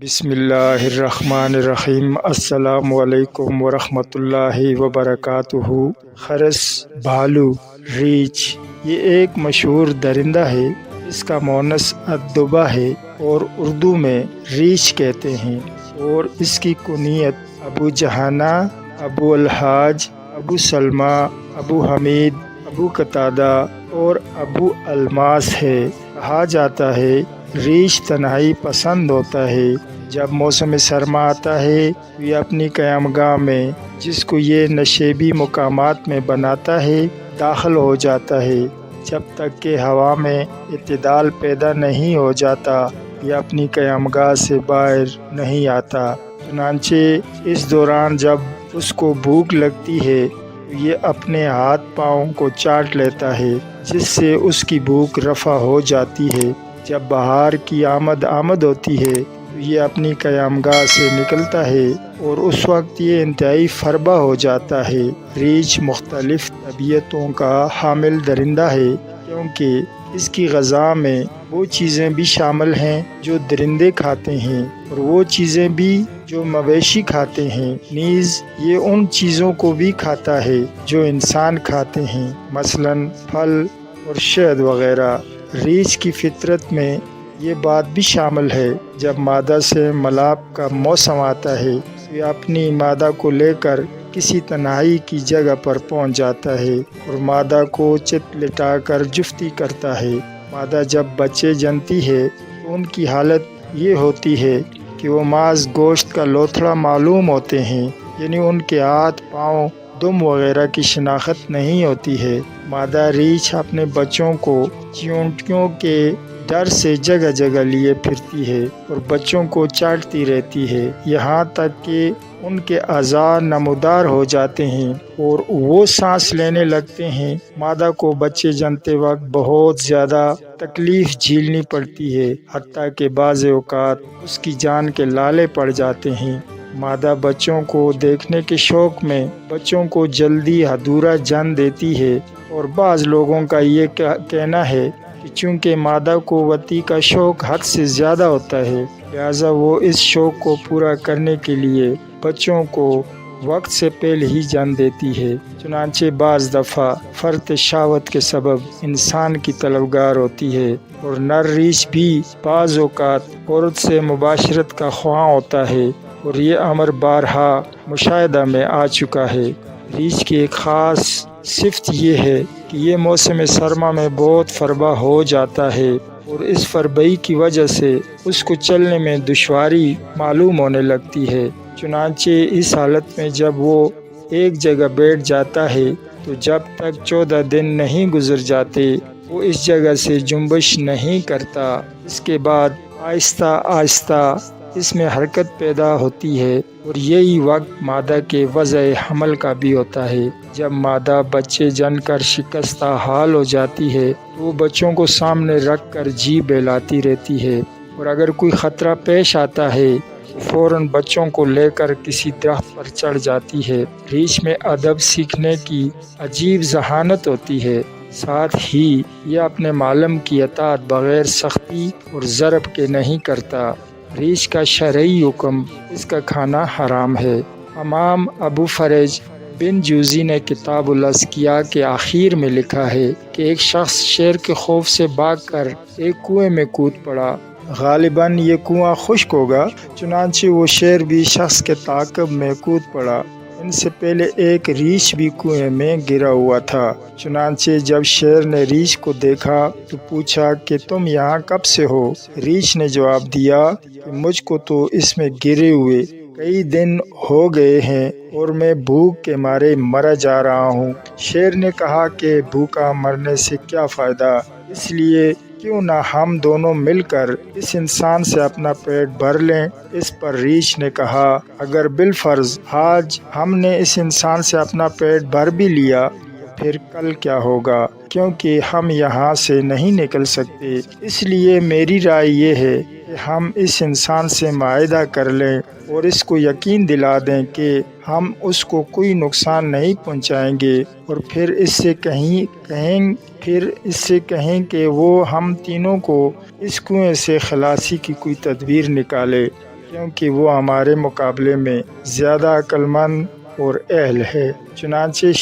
بسم اللہ الرحمن الرحیم۔ السلام علیکم ورحمۃ اللہ وبرکاتہ۔ خرس، بھالو، ریچھ یہ ایک مشہور درندہ ہے۔ اس کا مؤنث الدبا ہے اور اردو میں ریچھ کہتے ہیں، اور اس کی کنیت ابو جہانہ، ابو الحاج، ابو سلمہ، ابو حمید، ابو قتادہ اور ابو الماس ہے۔ کہا جاتا ہے ریچھ تنہائی پسند ہوتا ہے۔ جب موسم سرما آتا ہے تو یہ اپنی قیام گاہ میں، جس کو یہ نشیبی مقامات میں بناتا ہے، داخل ہو جاتا ہے۔ جب تک کہ ہوا میں اعتدال پیدا نہیں ہو جاتا یہ اپنی قیام گاہ سے باہر نہیں آتا۔ چنانچہ اس دوران جب اس کو بھوک لگتی ہے تو یہ اپنے ہاتھ پاؤں کو چاٹ لیتا ہے، جس سے اس کی بھوک رفع ہو جاتی ہے۔ جب بہار کی آمد ہوتی ہے تو یہ اپنی قیام گاہ سے نکلتا ہے اور اس وقت یہ انتہائی فربہ ہو جاتا ہے۔ ریچھ مختلف طبیعتوں کا حامل درندہ ہے، کیونکہ اس کی غذا میں وہ چیزیں بھی شامل ہیں جو درندے کھاتے ہیں اور وہ چیزیں بھی جو مویشی کھاتے ہیں، نیز یہ ان چیزوں کو بھی کھاتا ہے جو انسان کھاتے ہیں، مثلاً پھل اور شہد وغیرہ۔ ریچھ کی فطرت میں یہ بات بھی شامل ہے، جب مادہ سے ملاپ کا موسم آتا ہے تو یہ اپنی مادہ کو لے کر کسی تنہائی کی جگہ پر پہنچ جاتا ہے اور مادہ کو چت لٹا کر جفتی کرتا ہے۔ مادہ جب بچے جنتی ہے تو ان کی حالت یہ ہوتی ہے کہ وہ محض گوشت کا لوتھڑا معلوم ہوتے ہیں، یعنی ان کے ہاتھ، پاؤں، دم وغیرہ کی شناخت نہیں ہوتی ہے۔ مادہ ریچھ اپنے بچوں کو چیونٹیوں کے ڈر سے جگہ جگہ لیے پھرتی ہے اور بچوں کو چاٹتی رہتی ہے، یہاں تک کہ ان کے اعضاء نمودار ہو جاتے ہیں اور وہ سانس لینے لگتے ہیں۔ مادہ کو بچے جنتے وقت بہت زیادہ تکلیف جھیلنی پڑتی ہے، حتیٰ کہ بعض اوقات اس کی جان کے لالے پڑ جاتے ہیں۔ مادہ بچوں کو دیکھنے کے شوق میں بچوں کو جلدی ادھورا جن دیتی ہے، اور بعض لوگوں کا یہ کہنا ہے کہ چونکہ مادہ کو وطی کا شوق حد سے زیادہ ہوتا ہے، لہٰذا وہ اس شوق کو پورا کرنے کے لیے بچوں کو وقت سے پہلے ہی جن دیتی ہے۔ چنانچہ بعض دفعہ فرط شہوت کے سبب انسان کی طلبگار ہوتی ہے، اور نر ریچھ بھی بعض اوقات عورت سے مباشرت کا خواہاں ہوتا ہے، اور یہ امر بارہا مشاہدہ میں آ چکا ہے۔ ریچھ کی ایک خاص صفت یہ ہے کہ یہ موسم سرما میں بہت فربہ ہو جاتا ہے، اور اس فربئی کی وجہ سے اس کو چلنے میں دشواری معلوم ہونے لگتی ہے۔ چنانچہ اس حالت میں جب وہ ایک جگہ بیٹھ جاتا ہے تو جب تک 14 دن نہیں گزر جاتے وہ اس جگہ سے جنبش نہیں کرتا۔ اس کے بعد آہستہ آہستہ اس میں حرکت پیدا ہوتی ہے، اور یہی وقت مادہ کے وضع حمل کا بھی ہوتا ہے۔ جب مادہ بچے جن کر شکستہ حال ہو جاتی ہے تو وہ بچوں کو سامنے رکھ کر جی بہلاتی رہتی ہے، اور اگر کوئی خطرہ پیش آتا ہے تو فوراً بچوں کو لے کر کسی درخت پر چڑھ جاتی ہے۔ ریچھ میں ادب سیکھنے کی عجیب ذہانت ہوتی ہے، ساتھ ہی یہ اپنے معلم کی اطاعت بغیر سختی اور ضرب کے نہیں کرتا۔ ریچھ کا شرعی حکم اس کا کھانا حرام ہے۔ امام ابو فرج بن جوزی نے کتاب الاذکیاء کے آخر میں لکھا ہے کہ ایک شخص شیر کے خوف سے بھاگ کر ایک کنویں میں کود پڑا۔ غالباً یہ کنواں خشک ہوگا، چنانچہ وہ شیر بھی شخص کے تعاقب میں کود پڑا۔ ان سے پہلے ایک ریچھ بھی کنویں میں گرا ہوا تھا۔ چنانچہ جب شیر نے ریچھ کو دیکھا تو پوچھا کہ تم یہاں کب سے ہو؟ ریچھ نے جواب دیا کہ مجھ کو تو اس میں گرے ہوئے کئی دن ہو گئے ہیں اور میں بھوک کے مارے مرا جا رہا ہوں۔ شیر نے کہا کہ بھوکا مرنے سے کیا فائدہ، اس لیے کیوں نہ ہم دونوں مل کر اس انسان سے اپنا پیٹ بھر لیں۔ اس پر ریچھ نے کہا اگر بالفرض آج ہم نے اس انسان سے اپنا پیٹ بھر بھی لیا تو پھر کل کیا ہوگا، کیونکہ ہم یہاں سے نہیں نکل سکتے۔ اس لیے میری رائے یہ ہے کہ ہم اس انسان سے معاہدہ کر لیں اور اس کو یقین دلا دیں کہ ہم اس کو کوئی نقصان نہیں پہنچائیں گے، اور پھر اس سے کہیں کہ وہ ہم تینوں کو اس کنویں سے خلاصی کی کوئی تدبیر نکالے۔ کیونکہ وہ ہمارے مقابلے میں زیادہ عقل مند اور اہل ہے۔ چنانچہ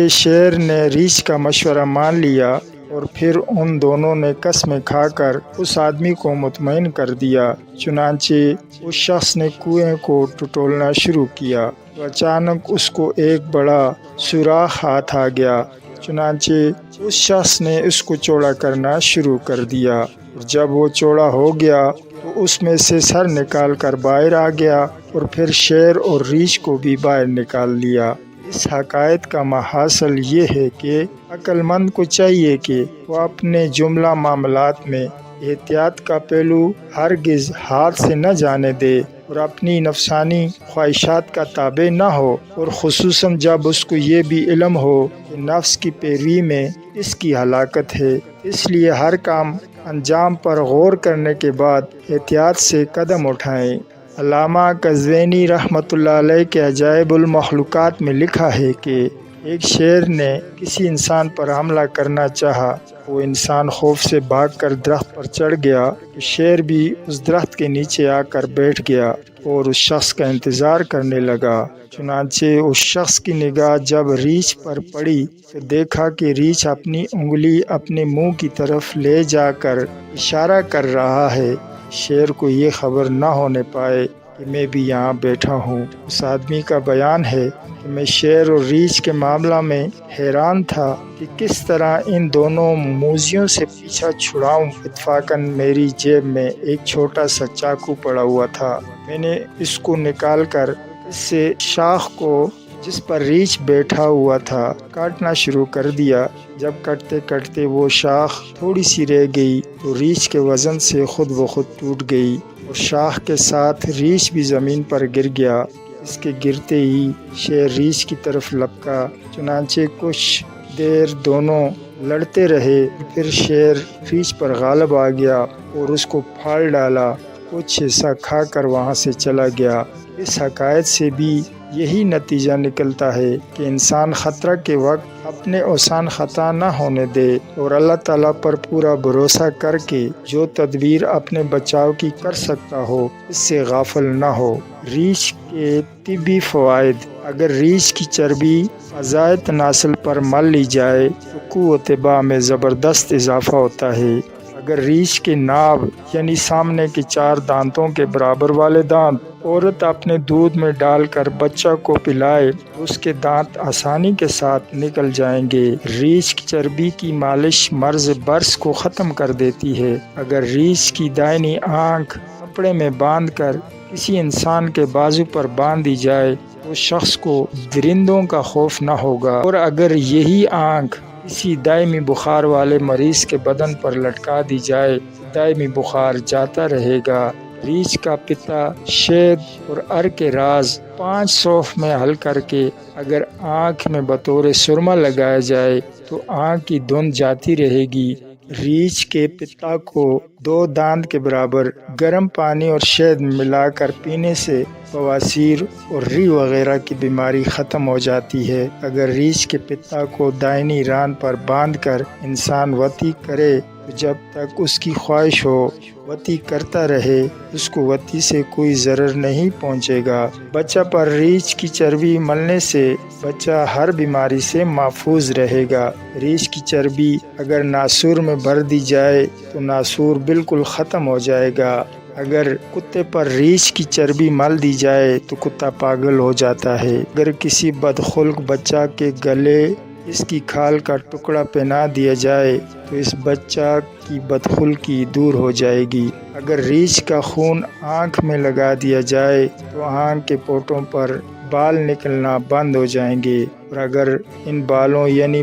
شیر نے ریچھ کا مشورہ مان لیا اور پھر ان دونوں نے قسمیں کھا کر اس آدمی کو مطمئن کر دیا۔ چنانچہ اس شخص نے کنویں کو ٹٹولنا شروع کیا تو اچانک اس کو ایک بڑا سوراخ ہاتھ آ گیا۔ چنانچہ اس شخص نے اس کو چوڑا کرنا شروع کر دیا، اور جب وہ چوڑا ہو گیا تو اس میں سے سر نکال کر باہر آ گیا، اور پھر شیر اور ریچھ کو بھی باہر نکال لیا۔ اس حکایت کا محاصل یہ ہے کہ عقل مند کو چاہیے کہ وہ اپنے جملہ معاملات میں احتیاط کا پہلو ہرگز ہاتھ سے نہ جانے دے اور اپنی نفسانی خواہشات کا تابع نہ ہو، اور خصوصاً جب اس کو یہ بھی علم ہو کہ نفس کی پیروی میں اس کی ہلاکت ہے۔ اس لیے ہر کام انجام پر غور کرنے کے بعد احتیاط سے قدم اٹھائیں۔ علامہ قزوینی رحمۃ اللہ علیہ کے عجائب المخلوقات میں لکھا ہے کہ ایک شیر نے کسی انسان پر حملہ کرنا چاہا، وہ انسان خوف سے بھاگ کر درخت پر چڑھ گیا تو شیر بھی اس درخت کے نیچے آ کر بیٹھ گیا اور اس شخص کا انتظار کرنے لگا۔ چنانچہ اس شخص کی نگاہ جب ریچھ پر پڑی تو دیکھا کہ ریچھ اپنی انگلی اپنے منہ کی طرف لے جا کر اشارہ کر رہا ہے۔ شیر کو یہ خبر نہ ہونے پائے کہ میں بھی یہاں بیٹھا ہوں۔ اس آدمی کا بیان ہے کہ میں شیر اور ریچھ کے معاملہ میں حیران تھا کہ کس طرح ان دونوں موذیوں سے پیچھا چھڑاؤں۔ اتفاقاً میری جیب میں ایک چھوٹا سا چاقو پڑا ہوا تھا، میں نے اس کو نکال کر اس سے شاخ کو جس پر ریچھ بیٹھا ہوا تھا کاٹنا شروع کر دیا۔ جب کٹتے کٹتے وہ شاخ تھوڑی سی رہ گئی تو ریچھ کے وزن سے خود بخود ٹوٹ گئی اور شاخ کے ساتھ ریچھ بھی زمین پر گر گیا۔ اس کے گرتے ہی شیر ریچھ کی طرف لپکا۔ چنانچہ کچھ دیر دونوں لڑتے رہے، پھر شیر ریچھ پر غالب آ گیا اور اس کو پھاڑ ڈالا، کچھ حصہ کھا کر وہاں سے چلا گیا۔ اس حکایت سے بھی یہی نتیجہ نکلتا ہے کہ انسان خطرہ کے وقت اپنے اوسان خطا نہ ہونے دے اور اللہ تعالیٰ پر پورا بھروسہ کر کے جو تدبیر اپنے بچاؤ کی کر سکتا ہو اس سے غافل نہ ہو۔ ریچھ کے طبی فوائد۔ اگر ریچھ کی چربی اعضائے تناسل پر مل لی جائے تو قوت باہ میں زبردست اضافہ ہوتا ہے۔ اگر ریچھ کے ناب یعنی سامنے کے 4 دانتوں کے برابر والے دانت عورت اپنے دودھ میں ڈال کر بچہ کو پلائے تو اس کے دانت آسانی کے ساتھ نکل جائیں گے۔ ریچھ کی چربی کی مالش مرض برس کو ختم کر دیتی ہے۔ اگر ریچھ کی دائنی آنکھ کپڑے میں باندھ کر کسی انسان کے بازو پر باندھ دی جائے تو شخص کو درندوں کا خوف نہ ہوگا، اور اگر یہی آنکھ کسی دائمی بخار والے مریض کے بدن پر لٹکا دی جائے تو دائمی بخار جاتا رہے گا۔ ریچھ کا پتا، شہد اور ار کے راز 5 صوف میں حل کر کے اگر آنکھ میں بطور سرما لگایا جائے تو آنکھ کی دھند جاتی رہے گی۔ ریچھ کے پتا کو 2 دانت کے برابر گرم پانی اور شہد ملا کر پینے سے بواسیر اور ری وغیرہ کی بیماری ختم ہو جاتی ہے۔ اگر ریچھ کے پتا کو دائنی ران پر باندھ کر انسان وطی کرے تو جب تک اس کی خواہش ہو وطی کرتا رہے، اس کو وطی سے کوئی ضرر نہیں پہنچے گا۔ بچہ پر ریچھ کی چربی ملنے سے بچہ ہر بیماری سے محفوظ رہے گا۔ ریچھ کی چربی اگر ناسور میں بھر دی جائے تو ناسور بالکل ختم ہو جائے گا۔ اگر کتے پر ریچھ کی چربی مل دی جائے تو کتا پاگل ہو جاتا ہے۔ اگر کسی بدخلق بچہ کے گلے اس کی کھال کا ٹکڑا پہنا دیا جائے تو اس بچہ کی بدخلقی دور ہو جائے گی۔ اگر ریچھ کا خون آنکھ میں لگا دیا جائے تو آنکھ کے پوٹوں پر بال نکلنا بند ہو جائیں گے، اور اگر ان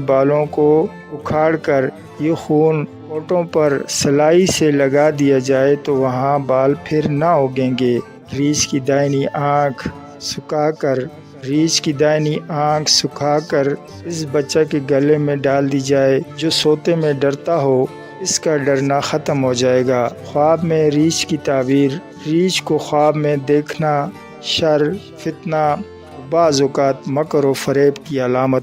بالوں کو اکھاڑ کر یہ خون پوٹوں پر سلائی سے لگا دیا جائے تو وہاں بال پھر نہ اگیں گے۔ ریچھ کی دائنی آنکھ سکھا کر اس بچہ کے گلے میں ڈال دی جائے جو سوتے میں ڈرتا ہو، اس کا ڈرنا ختم ہو جائے گا۔ خواب میں ریچھ کی تعبیر۔ ریچھ کو خواب میں دیکھنا شر، فتنہ، بعض اوقات مکر و فریب کی علامت